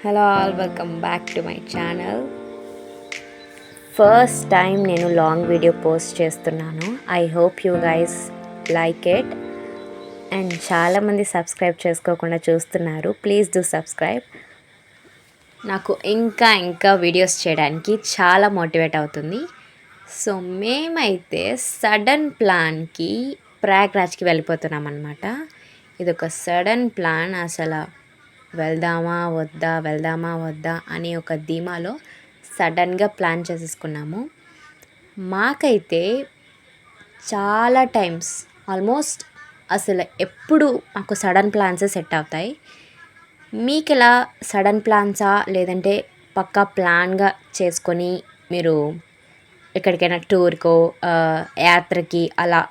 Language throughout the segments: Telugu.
Hello all, welcome back to my channel. First time నేను లాంగ్ వీడియో పోస్ట్ చేస్తున్నాను. I hope you guys like it. And చాలామంది సబ్స్క్రైబ్ చేసుకోకుండా చూస్తున్నారు. Please do subscribe. నాకు ఇంకా వీడియోస్ చేయడానికి చాలా మోటివేట్ అవుతుంది. సో మేమైతే సడన్ ప్లాన్కి ప్రయాగ్రాజ్కి వెళ్ళిపోతున్నాం అన్నమాట. ఇది ఒక సడన్ ప్లాన్. అసలు వెళ్దామా వద్దా అనే ఒక ధీమాలో సడన్గా ప్లాన్ చేసేసుకున్నాము. మాకైతే చాలా టైమ్స్ ఆల్మోస్ట్ అసలు ఎప్పుడు మాకు సడన్ ప్లాన్సే సెట్ అవుతాయి. మీకు ఎలా సడన్ ప్లాన్సా, లేదంటే పక్కా ప్లాన్గా చేసుకొని మీరు ఎక్కడికైనా టూర్కో యాత్రకి అలా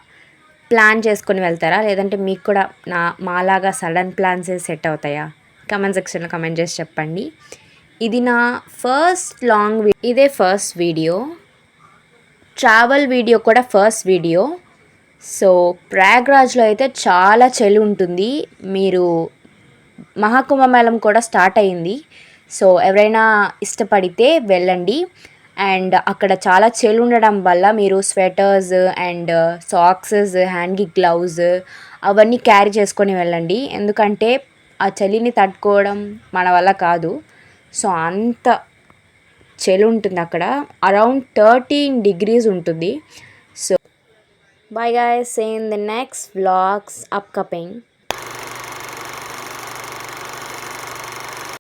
ప్లాన్ చేసుకొని వెళ్తారా, లేదంటే మీకు కూడా మాలాగా సడన్ ప్లాన్సే సెట్ అవుతాయా? కమెంట్ సెక్షన్లో కమెంట్ చేసి చెప్పండి. ఇది నా ఇదే ఫస్ట్ వీడియో, ట్రావెల్ వీడియో కూడా ఫస్ట్ వీడియో. సో ప్రయాగ్రాజ్లో అయితే చాలా చలి ఉంటుంది. మీరు మహాకుంభమేళం కూడా స్టార్ట్ అయ్యింది. సో ఎవరైనా ఇష్టపడితే వెళ్ళండి. అండ్ అక్కడ చాలా చలి ఉండడం వల్ల మీరు స్వెటర్స్ అండ్ సాక్సెస్, హ్యాండ్కి గ్లౌజ్ అవన్నీ క్యారీ చేసుకొని వెళ్ళండి. ఎందుకంటే ఆ చలిని తట్టుకోవడం మన వల్ల కాదు. సో అంత చలి ఉంటుంది అక్కడ. అరౌండ్ 13 degrees ఉంటుంది. So bye guys, see in the next vlogs upcoming.